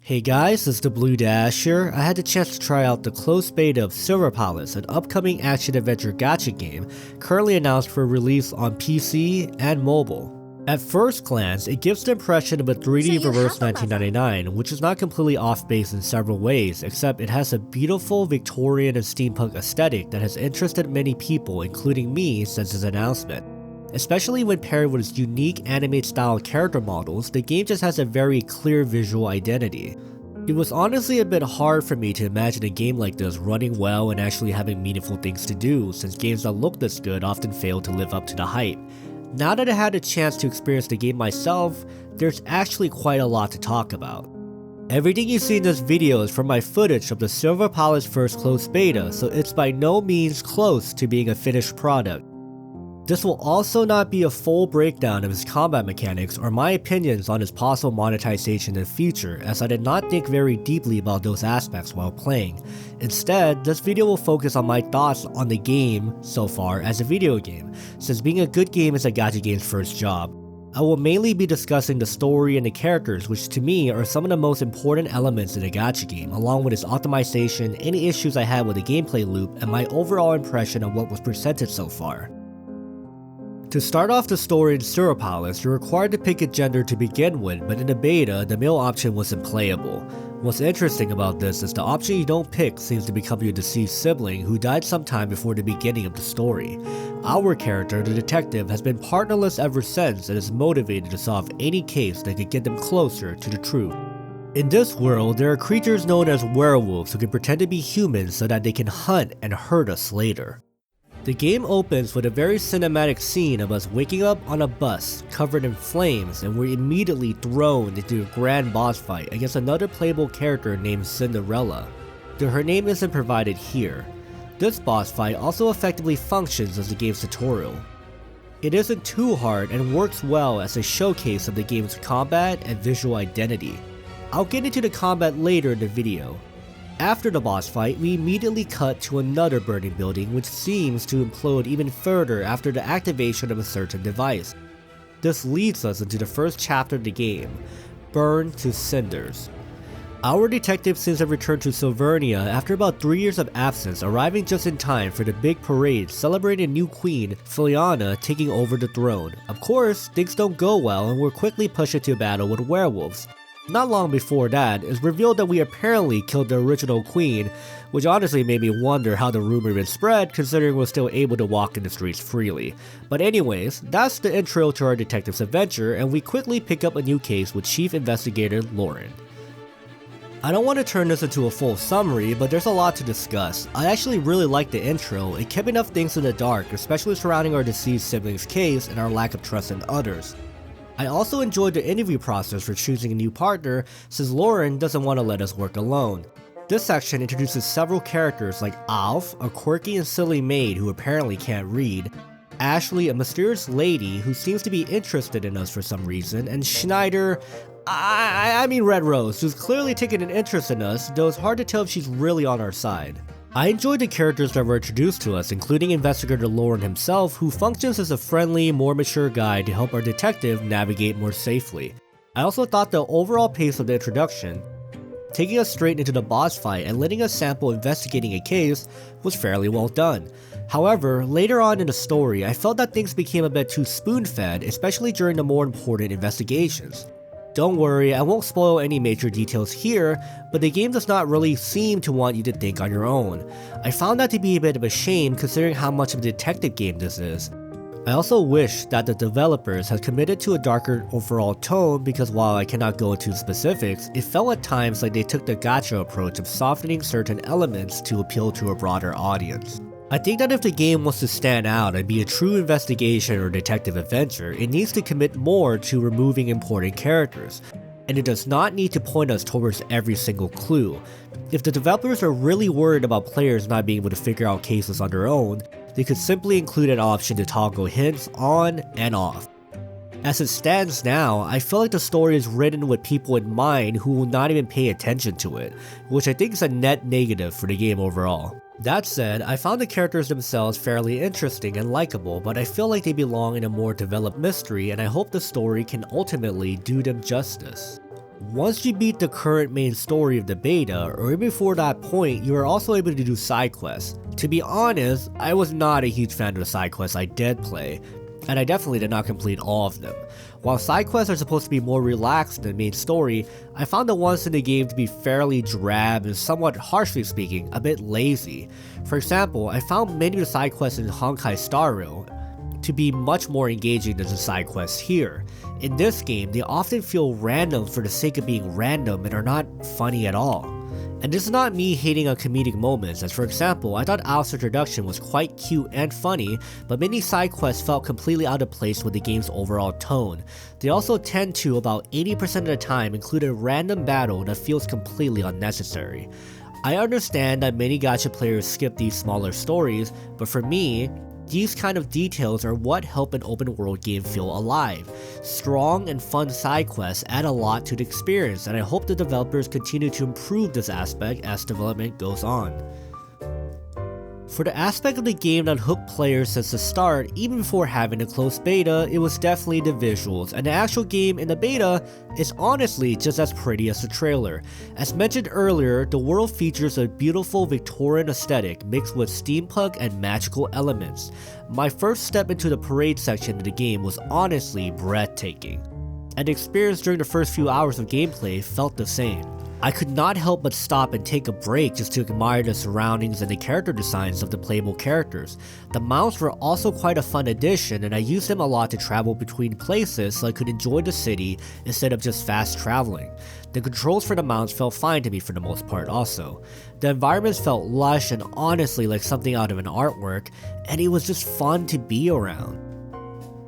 Hey guys, it's the Blue Dasher. I had the chance to try out the closed beta of Silver Palace, an upcoming action-adventure gacha game currently announced for release on PC and mobile. At first glance, it gives the impression of a 3D reverse 1999, which is not completely off base in several ways, except it has a beautiful Victorian and steampunk aesthetic that has interested many people, including me, since its announcement. Especially when paired with its unique anime-style character models, the game just has a very clear visual identity. It was honestly a bit hard for me to imagine a game like this running well and actually having meaningful things to do, since games that look this good often fail to live up to the hype. Now that I had a chance to experience the game myself, there's actually quite a lot to talk about. Everything you see in this video is from my footage of the Silver Palace first closed beta, so it's by no means close to being a finished product. This will also not be a full breakdown of its combat mechanics or my opinions on its possible monetization in the future, as I did not think very deeply about those aspects while playing. Instead, this video will focus on my thoughts on the game so far as a video game, since being a good game is a gacha game's first job. I will mainly be discussing the story and the characters, which to me are some of the most important elements in a gacha game, along with its optimization, any issues I had with the gameplay loop, and my overall impression of what was presented so far. To start off the story in Silver Palace, you're required to pick a gender to begin with, but in the beta, the male option wasn't playable. What's interesting about this is the option you don't pick seems to become your deceased sibling who died sometime before the beginning of the story. Our character, the detective, has been partnerless ever since and is motivated to solve any case that could get them closer to the truth. In this world, there are creatures known as werewolves who can pretend to be humans so that they can hunt and hurt us later. The game opens with a very cinematic scene of us waking up on a bus covered in flames, and we're immediately thrown into a grand boss fight against another playable character named Cinderella, though her name isn't provided here. This boss fight also effectively functions as the game's tutorial. It isn't too hard and works well as a showcase of the game's combat and visual identity. I'll get into the combat later in the video. After the boss fight, we immediately cut to another burning building which seems to implode even further after the activation of a certain device. This leads us into the first chapter of the game, Burn to Cinders. Our detective seems to have returned to Silvernia after about 3 years of absence, arriving just in time for the big parade celebrating new Queen Feliana taking over the throne. Of course, things don't go well and we're quickly pushed into a battle with werewolves. Not long before that, it's revealed that we apparently killed the original queen, which honestly made me wonder how the rumor even spread considering we're still able to walk in the streets freely. But anyways, that's the intro to our detective's adventure, and we quickly pick up a new case with Chief Investigator Lauren. I don't want to turn this into a full summary, but there's a lot to discuss. I actually really liked the intro. It kept enough things in the dark, especially surrounding our deceased sibling's case and our lack of trust in others. I also enjoyed the interview process for choosing a new partner, since Lauren doesn't want to let us work alone. This section introduces several characters like Alf, a quirky and silly maid who apparently can't read, Ashley, a mysterious lady who seems to be interested in us for some reason, and Schneider, I mean Red Rose, who's clearly taken an interest in us, though it's hard to tell if she's really on our side. I enjoyed the characters that were introduced to us, including Investigator Lauren himself, who functions as a friendly, more mature guide to help our detective navigate more safely. I also thought the overall pace of the introduction, taking us straight into the boss fight and letting us sample investigating a case, was fairly well done. However, later on in the story, I felt that things became a bit too spoon-fed, especially during the more important investigations. Don't worry, I won't spoil any major details here, but the game does not really seem to want you to think on your own. I found that to be a bit of a shame considering how much of a detective game this is. I also wish that the developers had committed to a darker overall tone, because while I cannot go into specifics, it felt at times like they took the gacha approach of softening certain elements to appeal to a broader audience. I think that if the game wants to stand out and be a true investigation or detective adventure, it needs to commit more to removing important characters, and it does not need to point us towards every single clue. If the developers are really worried about players not being able to figure out cases on their own, they could simply include an option to toggle hints on and off. As it stands now, I feel like the story is written with people in mind who will not even pay attention to it, which I think is a net negative for the game overall. That said, I found the characters themselves fairly interesting and likable, but I feel like they belong in a more developed mystery, and I hope the story can ultimately do them justice. Once you beat the current main story of the beta, or even before that point, you are also able to do side quests. To be honest, I was not a huge fan of the side quests I did play, and I definitely did not complete all of them. While side quests are supposed to be more relaxed than the main story, I found the ones in the game to be fairly drab and somewhat, harshly speaking, a bit lazy. For example, I found many of the side quests in Honkai Star Rail to be much more engaging than the side quests here. In this game, they often feel random for the sake of being random and are not funny at all. And this is not me hating on comedic moments, as for example, I thought Alistair's introduction was quite cute and funny, but many side quests felt completely out of place with the game's overall tone. They also tend to, about 80% of the time, include a random battle that feels completely unnecessary. I understand that many gacha players skip these smaller stories, but for me, these kind of details are what help an open world game feel alive. Strong and fun side quests add a lot to the experience, and I hope the developers continue to improve this aspect as development goes on. For the aspect of the game that hooked players since the start, even before having a closed beta, it was definitely the visuals, and the actual game in the beta is honestly just as pretty as the trailer. As mentioned earlier, the world features a beautiful Victorian aesthetic mixed with steampunk and magical elements. My first step into the parade section of the game was honestly breathtaking, and the experience during the first few hours of gameplay felt the same. I could not help but stop and take a break just to admire the surroundings and the character designs of the playable characters. The mounts were also quite a fun addition, and I used them a lot to travel between places so I could enjoy the city instead of just fast traveling. The controls for the mounts felt fine to me for the most part also. The environments felt lush and honestly like something out of an artwork, and it was just fun to be around.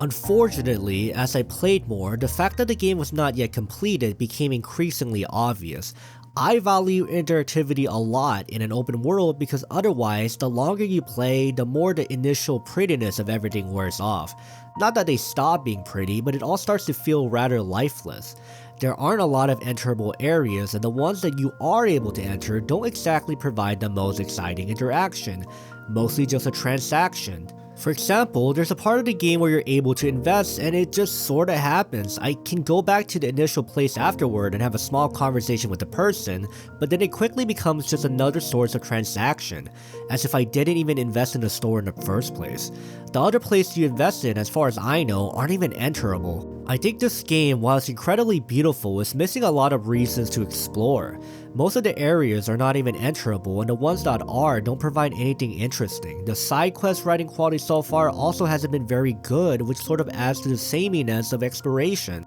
Unfortunately, as I played more, the fact that the game was not yet completed became increasingly obvious. I value interactivity a lot in an open world because otherwise, the longer you play, the more the initial prettiness of everything wears off. Not that they stop being pretty, but it all starts to feel rather lifeless. There aren't a lot of enterable areas, and the ones that you are able to enter don't exactly provide the most exciting interaction, mostly just a transaction. For example, there's a part of the game where you're able to invest and it just sorta happens. I can go back to the initial place afterward and have a small conversation with the person, but then it quickly becomes just another source of transaction, as if I didn't even invest in the store in the first place. The other places you invest in, as far as I know, aren't even enterable. I think this game, while it's incredibly beautiful, is missing a lot of reasons to explore. Most of the areas are not even enterable, and the ones that are don't provide anything interesting. The side quest writing quality so far also hasn't been very good, which sort of adds to the sameness of exploration.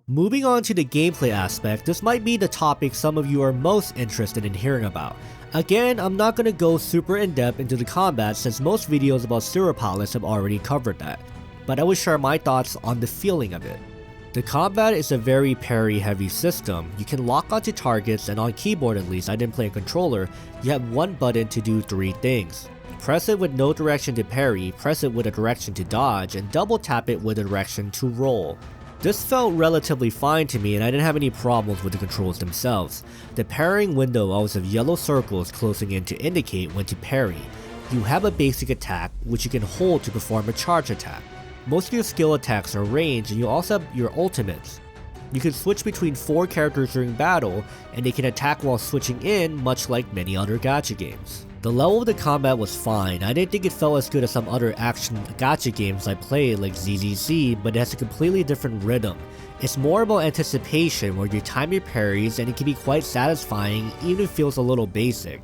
Moving on to the gameplay aspect, this might be the topic some of you are most interested in hearing about. Again, I'm not going to go super in-depth into the combat since most videos about Silvernia have already covered that, but I will share my thoughts on the feeling of it. The combat is a very parry heavy system. You can lock onto targets, and on keyboard at least, I didn't play a controller, you have one button to do 3 things. Press it with no direction to parry, press it with a direction to dodge, and double tap it with a direction to roll. This felt relatively fine to me, and I didn't have any problems with the controls themselves. The parrying window always have yellow circles closing in to indicate when to parry. You have a basic attack, which you can hold to perform a charge attack. Most of your skill attacks are ranged, and you also have your ultimates. You can switch between 4 characters during battle, and they can attack while switching in, much like many other gacha games. The level of the combat was fine. I didn't think it felt as good as some other action gacha games I played like ZZZ, but it has a completely different rhythm. It's more about anticipation where you time your parries, and it can be quite satisfying even if it feels a little basic.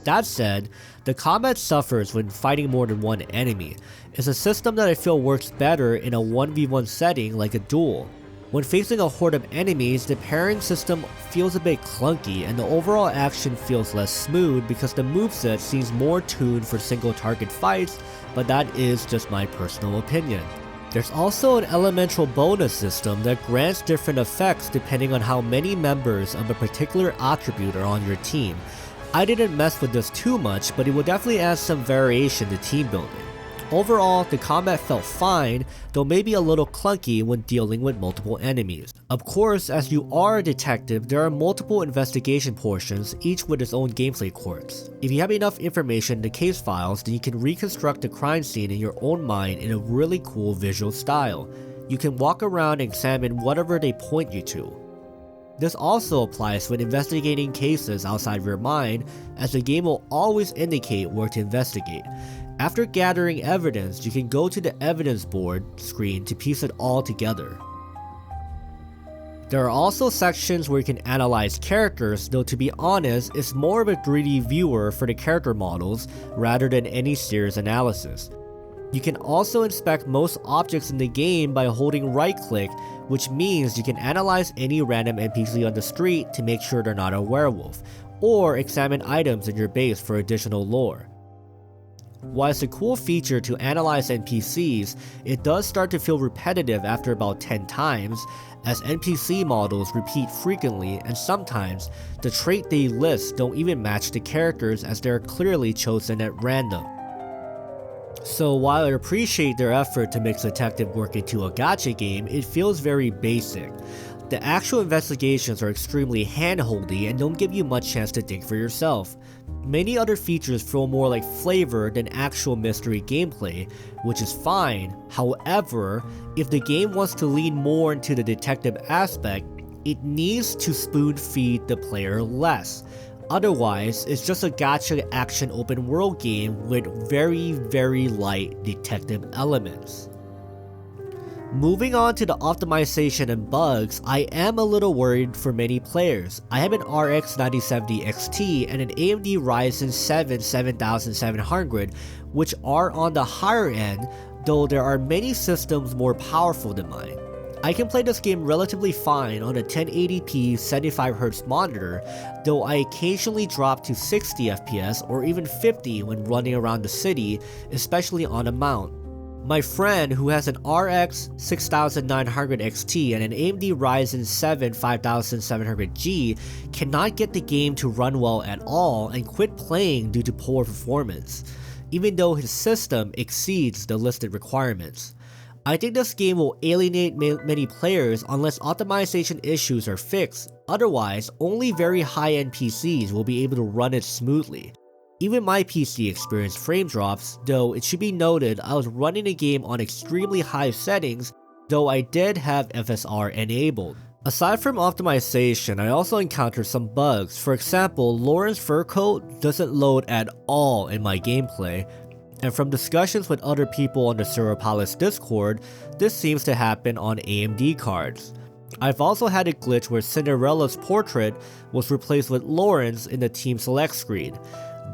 That said, the combat suffers when fighting more than one enemy. It's a system that I feel works better in a 1v1 setting like a duel. When facing a horde of enemies, the parrying system feels a bit clunky and the overall action feels less smooth because the moveset seems more tuned for single target fights, but that is just my personal opinion. There's also an elemental bonus system that grants different effects depending on how many members of a particular attribute are on your team. I didn't mess with this too much, but it will definitely add some variation to team building. Overall, the combat felt fine, though maybe a little clunky when dealing with multiple enemies. Of course, as you are a detective, there are multiple investigation portions, each with its own gameplay quirks. If you have enough information in the case files, then you can reconstruct the crime scene in your own mind in a really cool visual style. you can walk around and examine whatever they point you to. This also applies when investigating cases outside of your mind, as the game will always indicate where to investigate. After gathering evidence, you can go to the evidence board screen to piece it all together. There are also sections where you can analyze characters, though to be honest, it's more of a 3D viewer for the character models rather than any serious analysis. You can also inspect most objects in the game by holding right click, which means you can analyze any random NPC on the street to make sure they're not a werewolf, or examine items in your base for additional lore. While it's a cool feature to analyze NPCs, it does start to feel repetitive after about 10 times, as NPC models repeat frequently, and sometimes the trait they list don't even match the characters as they're clearly chosen at random. So while I appreciate their effort to mix detective work into a gacha game, it feels very basic. The actual investigations are extremely hand-holdy and don't give you much chance to think for yourself. Many other features feel more like flavor than actual mystery gameplay, which is fine. However, if the game wants to lean more into the detective aspect, it needs to spoon-feed the player less. Otherwise, it's just a gacha action open world game with very light detective elements. Moving on to the optimization and bugs, I am a little worried for many players. I have an RX 9070 XT and an AMD Ryzen 7 7700, which are on the higher end, though there are many systems more powerful than mine. I can play this game relatively fine on a 1080p 75Hz monitor, though I occasionally drop to 60 FPS or even 50 when running around the city, especially on a mount. My friend, who has an RX 6900 XT and an AMD Ryzen 7 5700G, cannot get the game to run well at all and quit playing due to poor performance, even though his system exceeds the listed requirements. I think this game will alienate many players unless optimization issues are fixed. Otherwise, only very high-end PCs will be able to run it smoothly. Even my PC experienced frame drops, though it should be noted I was running the game on extremely high settings, though I did have FSR enabled. Aside from optimization, I also encountered some bugs. For example, Lauren's fur coat doesn't load at all in my gameplay. And from discussions with other people on the Silvernia Discord, this seems to happen on AMD cards. I've also had a glitch where Cinderella's portrait was replaced with Lauren's in the team select screen.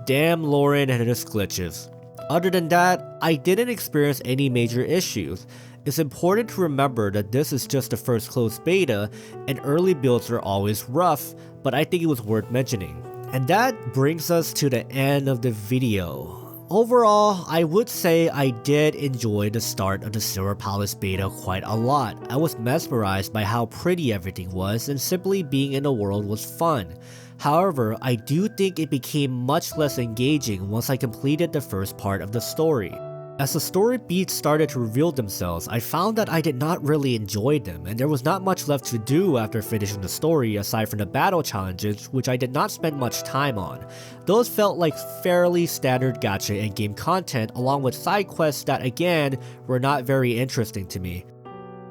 Damn Lauren and his glitches. Other than that, I didn't experience any major issues. It's important to remember that this is just the first closed beta, and early builds are always rough, but I think it was worth mentioning. And that brings us to the end of the video. Overall, I would say I did enjoy the start of the Silvernia beta quite a lot. I was mesmerized by how pretty everything was, and simply being in the world was fun. However, I do think it became much less engaging once I completed the first part of the story. As the story beats started to reveal themselves, I found that I did not really enjoy them, and there was not much left to do after finishing the story aside from the battle challenges, which I did not spend much time on. Those felt like fairly standard gacha endgame content, along with side quests that again were not very interesting to me.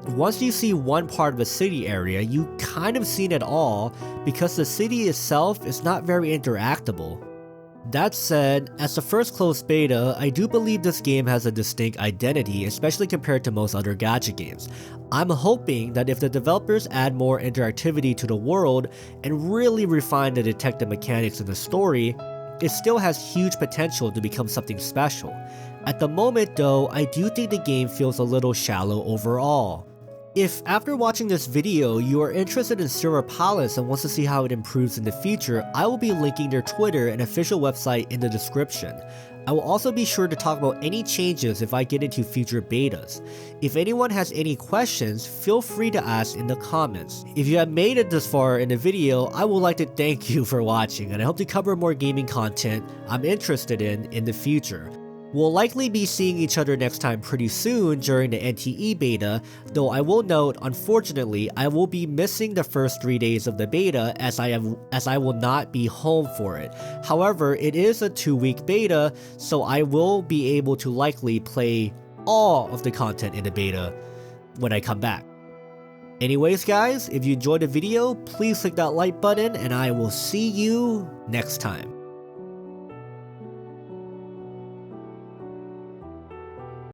Once you see one part of the city area, you kind of seen it all, because the city itself is not very interactable. That said, as the first closed beta, I do believe this game has a distinct identity, especially compared to most other gacha games. I'm hoping that if the developers add more interactivity to the world and really refine the detective mechanics in the story, it still has huge potential to become something special. At the moment though, I do think the game feels a little shallow overall. If after watching this video you are interested in Silvernia and wants to see how it improves in the future, I will be linking their Twitter and official website in the description. I will also be sure to talk about any changes if I get into future betas. If anyone has any questions, feel free to ask in the comments. If you have made it this far in the video, I would like to thank you for watching, and I hope to cover more gaming content I'm interested in the future. We'll likely be seeing each other next time pretty soon during the NTE beta, though I will note, unfortunately, I will be missing the first 3 days of the beta as I will not be home for it. However, it is a 2-week beta, so I will be able to likely play all of the content in the beta. when I come back. Anyways guys, if you enjoyed the video, please click that like button and I will see you next time.